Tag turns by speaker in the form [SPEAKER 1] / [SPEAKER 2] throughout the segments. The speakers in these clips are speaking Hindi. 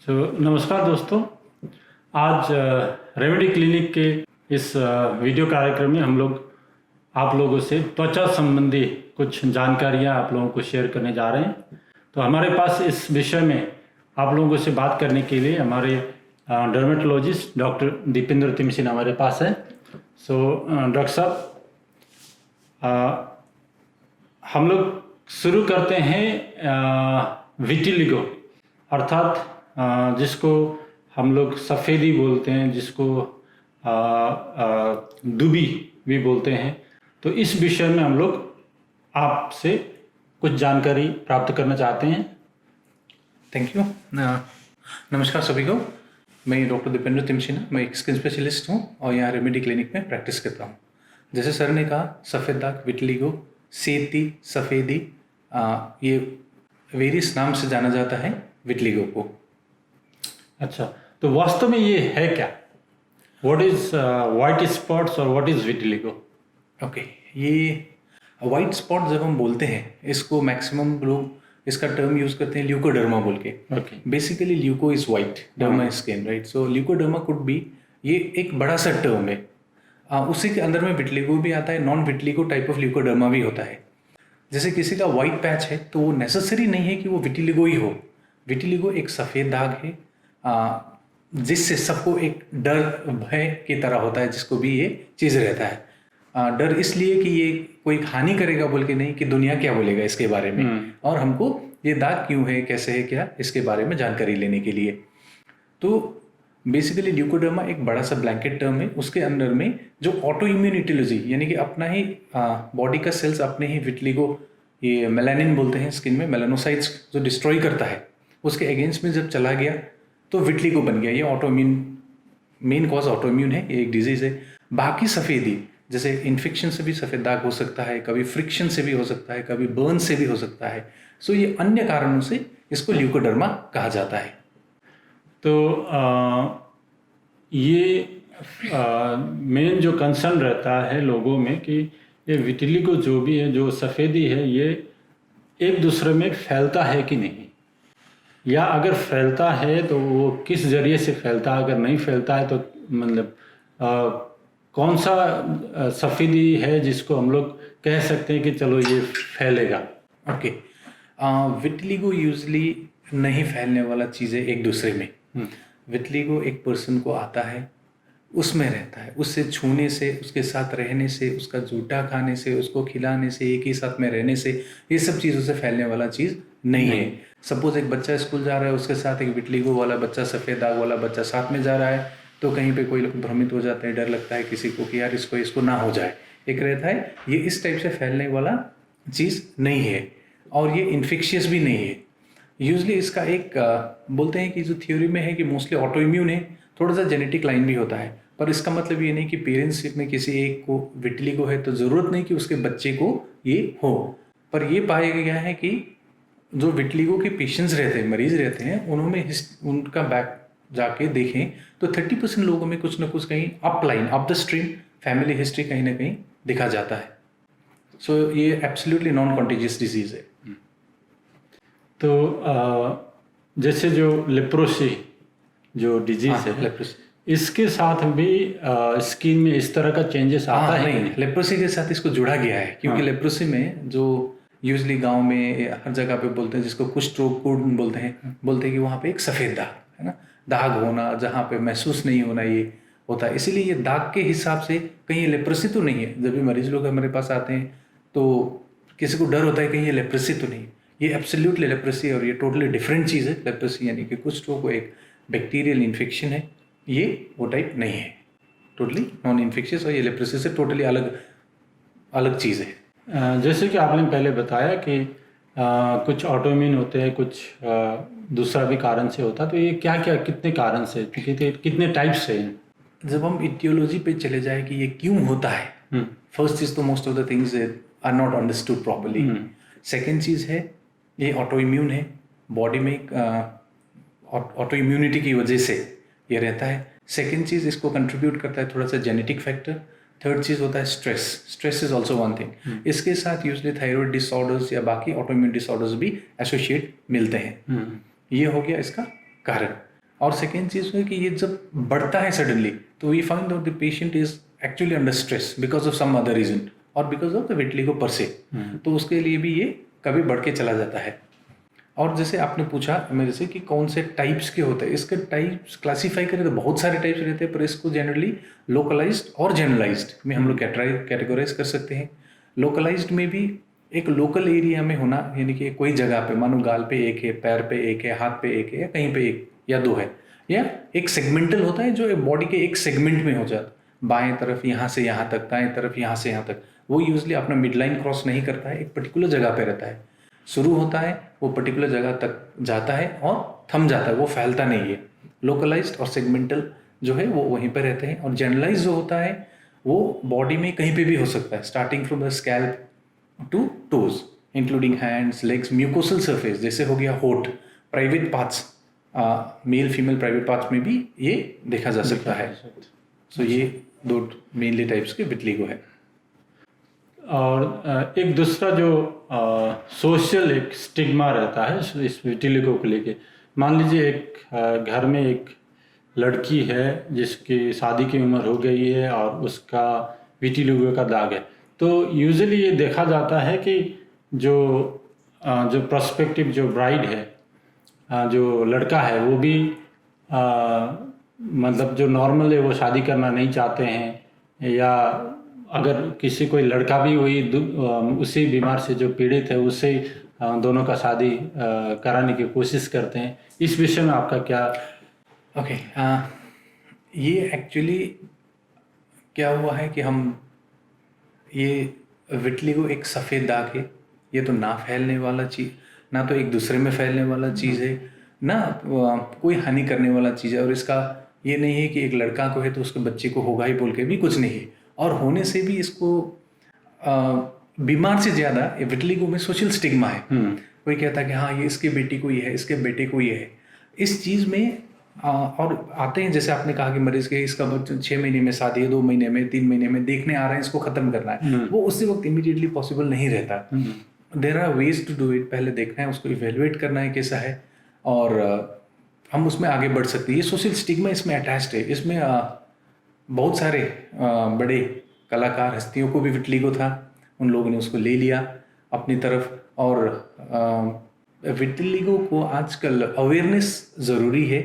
[SPEAKER 1] नमस्कार दोस्तों। आज रेमेडी क्लिनिक के इस वीडियो कार्यक्रम में हम लोग आप लोगों से त्वचा संबंधी कुछ जानकारियां आप लोगों को शेयर करने जा रहे हैं। तो हमारे पास इस विषय में आप लोगों से बात करने के लिए हमारे डर्मेटोलॉजिस्ट डॉक्टर दीपेंद्र तिमसिन हमारे पास है। डॉक्टर साहब, हम लोग शुरू करते हैं विटिलिगो अर्थात जिसको हम लोग सफ़ेदी बोलते हैं, जिसको दुबी भी बोलते हैं। तो इस विषय में हम लोग आपसे कुछ जानकारी प्राप्त करना चाहते हैं।
[SPEAKER 2] Thank you. नमस्कार सभी को। मैं डॉक्टर दीपेंद्र तिमसिन, मैं एक स्किन स्पेशलिस्ट हूँ और यहाँ रेमेडी क्लिनिक में प्रैक्टिस करता हूँ। जैसे सर ने कहा, सफ़ेद दाग, विटिलिगो, सेती, सफ़ेदी, ये वेरियस नाम से जाना जाता है विटिलिगो को।
[SPEAKER 1] अच्छा, तो वास्तव में ये है क्या? व्हाट इज़ वाइट स्पॉट्स और व्हाट इज़ विटिलिगो?
[SPEAKER 2] ओके, ये वाइट स्पॉट जब हम बोलते हैं, इसको मैक्सिमम लोग इसका टर्म यूज़ करते हैं ल्यूकोडर्मा बोल के। Basically leuco is white, derma is skin, right? So leucoderma could be, ये एक बड़ा सा टर्म है। उसी के अंदर में विटिलिगो भी आता है, non vitiligo type of leucoderma भी होता है। जैसे किसी का वाइट पैच है तो वो नेसेसरी नहीं है कि वो विटिलिगो ही हो। विटिलिगो एक सफ़ेद दाग है जिससे सबको एक डर भय की तरह होता है, जिसको भी ये चीज़ रहता है। डर इसलिए कि ये कोई हानि करेगा बोल के नहीं, कि दुनिया क्या बोलेगा इसके बारे में, और हमको ये दाग क्यों है, कैसे है, क्या, इसके बारे में जानकारी लेने के लिए। तो बेसिकली ल्यूकोडर्मा एक बड़ा सा ब्लैंकेट टर्म है। उसके अंदर में जो ऑटो इम्यूनिटोलॉजी, यानी कि अपना ही बॉडी का सेल्स अपने ही विटिलिगो, ये मेलानिन बोलते हैं स्किन में, मेलानोसाइट्स जो डिस्ट्रॉय करता है, उसके अगेंस्ट में जब चला गया तो विटिलिगो बन गया। ये ऑटोइम्यून, मेन कॉज ऑटोइम्यून है, ये एक डिजीज़ है। बाकी सफ़ेदी, जैसे इन्फेक्शन से भी सफ़ेद दाग हो सकता है, कभी फ्रिक्शन से भी हो सकता है, कभी बर्न से भी हो सकता है। सो ये अन्य कारणों से इसको ल्यूकोडर्मा कहा जाता है।
[SPEAKER 1] तो ये मेन जो कंसर्न रहता है लोगों में कि ये विटिलिगो जो भी है, जो सफ़ेदी है, ये एक दूसरे में फैलता है कि नहीं, या अगर फैलता है तो वो किस जरिए से फैलता है, अगर नहीं फैलता है तो मतलब कौन सा सफ़ेदी है जिसको हम लोग कह सकते हैं कि चलो ये फैलेगा?
[SPEAKER 2] ओके, विटिलिगो यूजली नहीं फैलने वाला चीज़ है एक दूसरे में। विटिलिगो एक पर्सन को आता है, उसमें रहता है, उससे छूने से, उसके साथ रहने से, उसका जूठा खाने से, उसको खिलाने से, एक ही साथ में रहने से, ये सब चीज़ों से फैलने वाला चीज़ नहीं है। सपोज एक बच्चा स्कूल जा रहा है, उसके साथ एक विटिलिगो वाला बच्चा, सफ़ेद दाग वाला बच्चा साथ में जा रहा है, तो कहीं पे कोई लोग भ्रमित हो जाते हैं, डर लगता है किसी को कि यार इसको ना हो जाए, एक रहता है। ये इस टाइप से फैलने वाला चीज़ नहीं है और ये इन्फेक्शियस भी नहीं है। यूजली इसका एक बोलते हैं कि जो थ्योरी में है कि मोस्टली ऑटो इम्यून है, थोड़ा सा जेनेटिक लाइन भी होता है, पर इसका मतलब ये नहीं कि पेरेंट्स में किसी एक को विटिलिगो है तो ज़रूरत नहीं कि उसके बच्चे को ये हो। पर ये पाया गया है कि जो विटिलिगो के पेशेंट्स रहते हैं, मरीज रहते हैं, उन्होंने उनका बैक जाके देखें तो 30% लोगों में कुछ ना कुछ कहीं up line, up the stream family history कहीं ना कहीं दिखा जाता है। सो ये एब्सोल्युटली नॉन कॉन्टेजियस डिजीज़ है।
[SPEAKER 1] तो जैसे जो लेप्रोसी जो डिजीज़ है,
[SPEAKER 2] लेप्रोसी,
[SPEAKER 1] इसके साथ भी स्किन में इस तरह का चेंजेस आता है?
[SPEAKER 2] नहीं, लेप्रोसी के साथ इसको जुड़ा गया है, क्योंकि लेप्रोसी में जो यूजली गांव में हर जगह पे बोलते हैं, जिसको कुष्ठ रोग बोलते हैं कि वहाँ पे एक सफ़ेद दाग है ना, दाग होना, जहाँ पे महसूस नहीं होना, ये होता है। इसीलिए ये दाग के हिसाब से कहीं लेप्रोसी तो नहीं है। जब भी मरीज लोग हमारे पास आते हैं तो किसी को डर होता है कहीं ये लेप्रोसी तो नहीं। ये एब्सोल्युटली लेप्रोसी और ये टोटली डिफरेंट चीज़ है। लेप्रोसी यानी कि कुष्ठ रोग एक बैक्टीरियल इन्फेक्शन है, ये वो टाइप नहीं है, टोटली नॉन इन्फेक्शियस, और ये लेप्रोसी से टोटली अलग चीज़ है।
[SPEAKER 1] जैसे कि आपने पहले बताया कि कुछ ऑटोइम्यून होते हैं, कुछ दूसरा भी कारण से होता है, तो ये क्या क्या कितने कारण से, कितने टाइप से हैं?
[SPEAKER 2] जब हम इटियोलॉजी पे चले जाए कि ये क्यों होता है, फर्स्ट चीज़ तो most of the things are not understood properly. Second चीज़ है ये ऑटो इम्यून है, बॉडी में ऑटो इम्यूनिटी की वजह से ये रहता है। सेकेंड चीज़ इसको कंट्रीब्यूट करता है थोड़ा सा जेनेटिक फैक्टर। थर्ड चीज़ होता है stress is also one thing. इसके साथ यूजली थायराइड डिसऑर्डर्स या बाकी ऑटोइम्यून डिसऑर्डर्स भी एसोसिएट मिलते हैं। ये हो गया इसका कारण। और सेकेंड चीज़ है कि ये जब बढ़ता है सडनली तो we find out the patient is actually under stress because of some other reason और because of the vitiligo per se, तो उसके लिए भी ये कभी बढ़ के चला जाता है। और जैसे आपने पूछा मेरे से कि कौन से टाइप्स के होते हैं, इसके टाइप्स क्लासीफाई करें तो बहुत सारे टाइप्स रहते हैं, पर इसको जनरली लोकलाइज्ड और जनरलाइज्ड में हम लोग कैटेगराइज कर सकते हैं। लोकलाइज्ड में भी एक लोकल एरिया में होना, यानी कि कोई जगह पे, मानो गाल पे एक है, पैर पे एक है, हाथ पे एक है, या कहीं पे एक या दो है, या एक सेगमेंटल होता है जो बॉडी के एक सेगमेंट में हो जाता, बाएं तरफ यहाँ से यहाँ तक, दाएं तरफ यहाँ से यहाँ तक। वो यूजली अपना मिड लाइन क्रॉस नहीं करता है, एक पर्टिकुलर जगह पे रहता है, शुरू होता है, वो पर्टिकुलर जगह तक जाता है और थम जाता है, वो फैलता नहीं है। लोकलाइज्ड और सेगमेंटल जो है वो वहीं पर रहते हैं। और जनरलाइज जो होता है वो बॉडी में कहीं पे भी हो सकता है, starting from the scalp to toes, including hands, legs, mucosal surface, जैसे हो गया होठ, private parts, male female private parts में भी ये देखा जा सकता है। सो ये दो मेनली टाइप्स के विटिलिगो है।
[SPEAKER 1] और एक दूसरा जो सोशल एक स्टिग्मा रहता है इस विटिलिगो को लेके, मान लीजिए एक घर में एक लड़की है जिसकी शादी की उम्र हो गई है और उसका विटिलिगो का दाग है, तो यूजुअली ये देखा जाता है कि जो प्रोस्पेक्टिव जो ब्राइड है, जो लड़का है, वो भी मतलब जो नॉर्मल है वो शादी करना नहीं चाहते हैं, या अगर किसी कोई लड़का भी वही उसी बीमार से जो पीड़ित है उससे दोनों का शादी कराने की कोशिश करते हैं। इस विषय में आपका क्या?
[SPEAKER 2] ओके, ये एक्चुअली क्या हुआ है कि हम ये विटिलिगो एक सफ़ेद दाग है, ये तो ना फैलने वाला चीज़, ना तो एक दूसरे में फैलने वाला चीज़ है, ना कोई हानि करने वाला चीज़ है। और इसका ये नहीं है कि एक लड़का को है तो उसके बच्चे को होगा ही बोल के भी कुछ नहीं है। और होने से भी इसको बीमार से ज़्यादा विटिलिगो में सोशल स्टिग्मा है। कोई कहता है कि हाँ ये इसके बेटी को ये है, इसके बेटे को ये है, इस चीज़ में और आते हैं, जैसे आपने कहा कि मरीज के इसका 6 महीने में शादी है, 2 महीने में, 3 महीने में देखने आ रहे हैं, इसको ख़त्म करना है, वो उसी वक्त इमीडिएटली पॉसिबल नहीं रहता। There are ways to do it. पहले देखना है, उसको इवेलुएट करना है कैसा है, और हम उसमें आगे बढ़ सकते हैं। ये सोशल स्टिग्मा इसमें अटैच्ड है। इसमें बहुत सारे बड़े कलाकार हस्तियों को भी विटिलिगो था, उन लोगों ने उसको ले लिया अपनी तरफ। और विटिलिगो को आजकल अवेयरनेस ज़रूरी है।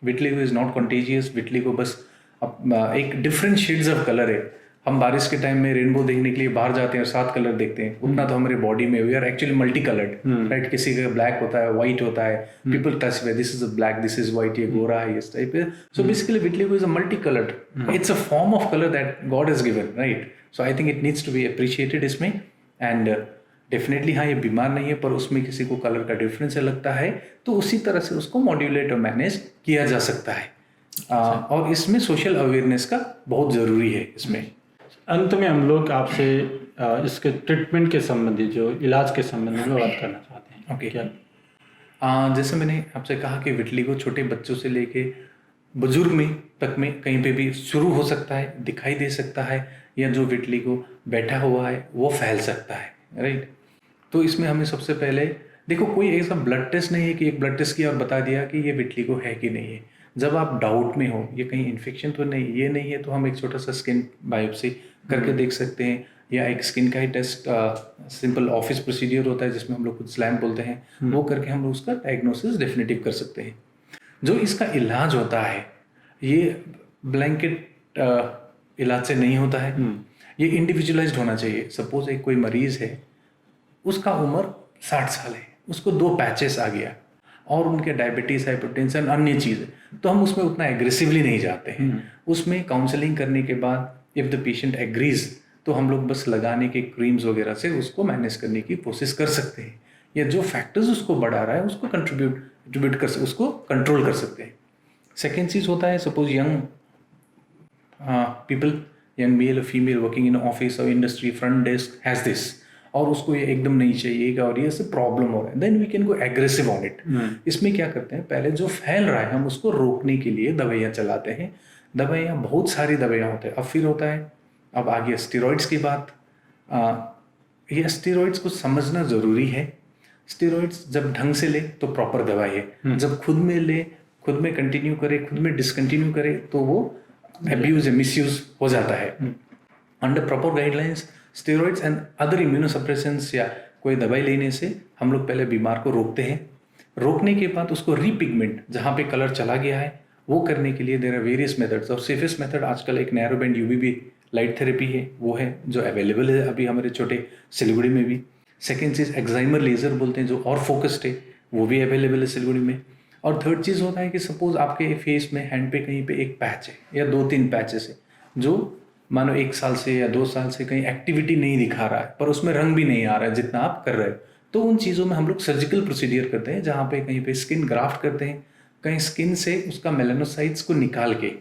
[SPEAKER 2] Vitiligo is not contagious. Vitiligo बस एक डिफरेंट शेड्स ऑफ कलर है। हम बारिश के टाइम में रेनबो देखने के लिए बाहर जाते हैं और 7 कलर देखते हैं, उतना तो हमारे बॉडी में we are actually multi coloured, right. किसी का ब्लैक होता है, व्हाइट होता है, people classify this is a black, this is white, ये गोरा है, इस टाइप है। So basically vitiligo is a multi coloured, it's a form of colour that God has given, right. So I think it needs to be appreciated इसमें। एंड डेफिनेटली हाँ, ये बीमार नहीं है, पर उसमें किसी को कलर का डिफरेंस लगता है तो उसी तरह से उसको मॉड्यूलेट और मैनेज किया जा सकता है। और इसमें सोशल अवेयरनेस का बहुत ज़रूरी है इसमें।
[SPEAKER 1] अंत में हम लोग आपसे इसके ट्रीटमेंट के संबंधी, जो इलाज के संबंध में बात करना चाहते हैं।
[SPEAKER 2] ओके,
[SPEAKER 1] क्या?
[SPEAKER 2] जैसे मैंने आपसे कहा कि विटिलिगो छोटे बच्चों से लेके बुजुर्ग में तक में कहीं पे भी शुरू हो सकता है, दिखाई दे सकता है, या जो विटिलिगो बैठा हुआ है वो फैल सकता है, राइट। तो इसमें हमें सबसे पहले देखो, कोई ऐसा ब्लड टेस्ट नहीं है कि एक ब्लड टेस्ट किया और बता दिया कि ये विटिलिगो है कि नहीं है। जब आप डाउट में हो, ये कहीं इन्फेक्शन तो नहीं, ये नहीं है, तो हम एक छोटा सा स्किन बायोप्सी करके देख सकते हैं, या एक स्किन का ही टेस्ट, सिंपल ऑफिस प्रोसीजर होता है जिसमें हम लोग कुछ स्लैम बोलते हैं, वो करके हम लोग उसका डायग्नोसिस डेफिनेटिव कर सकते हैं। जो इसका इलाज होता है ये ब्लैंकेट इलाज से नहीं होता है, ये इंडिविजुअलाइज्ड होना चाहिए। सपोज एक कोई मरीज़ है, उसका उम्र 60 साल है, उसको 2 पैचेस आ गया और उनके डायबिटीज़, हाइपरटेंशन, अन्य चीज़ें, तो हम उसमें उतना एग्रेसिवली नहीं जाते हैं। उसमें काउंसलिंग करने के बाद इफ़ द पेशेंट एग्रीज तो हम लोग बस लगाने के क्रीम्स वगैरह से उसको मैनेज करने की कोशिश कर सकते हैं, या जो फैक्टर्स उसको बढ़ा रहा है उसको कंट्रीब्यूट कर, उसको कंट्रोल कर सकते हैं। सेकेंड चीज़ होता है, suppose young people, young mail और फीमेल वर्किंग इन ऑफिस और industry, front desk has this, और उसको ये एकदम नहीं चाहिएगा और ये से प्रॉब्लम हो रहा है, then we can go aggressive on it. इसमें क्या करते हैं, पहले जो फैल रहा है हम उसको रोकने के लिए दवाइयाँ चलाते हैं। दवाइयाँ बहुत सारी दवाइयाँ होते हैं। अब फिर होता है, अब आ गया स्टेरॉइड्स की बात। ये स्टेरॉइड्स को समझना ज़रूरी है। स्टेरॉइड्स जब ढंग से ले तो प्रॉपर दवाई है, जब खुद में ले खुद में कंटिन्यू करे, खुद में डिसकंटिन्यू करे तो वो अब्यूज या मिसयूज हो जाता है। Under proper guidelines steroids and other immunosuppressants या कोई दवाई लेने से हम लोग पहले बीमार को रोकते हैं। रोकने के बाद उसको रीपिगमेंट, जहाँ पे कलर चला गया है, वो करने के लिए देयर आर वेरियस मेथड्स। और सेफेस्ट मेथड आजकल एक narrow band UVB light therapy है, वो है जो अवेलेबल है अभी हमारे छोटे सिलीगुड़ी में भी। सेकेंड चीज़ एक्साइमर लेज़र बोलते हैं, जो और फोकस्ड है, वो भी अवेलेबल है सिलीगुड़ी में। और थर्ड चीज़ होता है कि सपोज आपके फेस में, हैंड पे कहीं पे एक पैच है या 2-3 पैचेस है, जो मानो 1 साल से या 2 साल से कहीं एक्टिविटी नहीं दिखा रहा है, पर उसमें रंग भी नहीं आ रहा है जितना आप कर रहे हो, तो उन चीज़ों में हम लोग सर्जिकल प्रोसीडियर करते हैं, जहाँ पे कहीं पे स्किन ग्राफ्ट करते हैं, कहीं स्किन से उसका मेलानोसाइट्स को निकाल के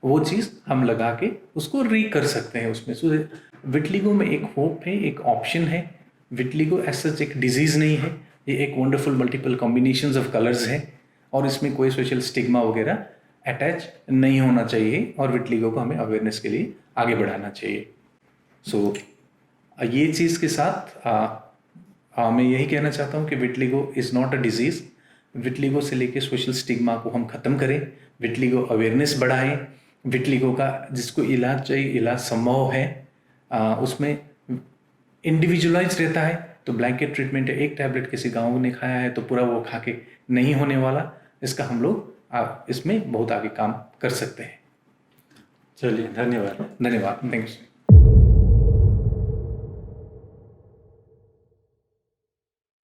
[SPEAKER 2] वो चीज़ हम लगा के उसको री कर सकते हैं उसमें। सो विटलिगो में एक होप है, एक ऑप्शन है। विटलिगो एज सच एक डिजीज़ नहीं है, ये एक wonderful multiple combinations of colours है, और इसमें कोई सोशल स्टिग्मा वगैरह अटैच नहीं होना चाहिए, और विटलिगो को हमें अवेयरनेस के लिए आगे बढ़ाना चाहिए। सो ये चीज़ के साथ मैं यही कहना चाहता हूँ कि विटलिगो इज़ नॉट अ डिजीज़। विटलिगो से लेके सोशल स्टिग्मा को हम ख़त्म करें, विटलिगो अवेयरनेस बढ़ाएं, विटलिगो का जिसको इलाज चाहिए इलाज संभव है, उसमें इंडिविजुअलाइज रहता है। तो ब्लैंकेट ट्रीटमेंट है, एक टैबलेट किसी गाँव ने खाया है तो पूरा वो खा के नहीं होने वाला, इसका हम लोग इसमें बहुत आगे काम कर सकते हैं।
[SPEAKER 1] चलिए, धन्यवाद।
[SPEAKER 2] धन्यवाद, थैंक्स।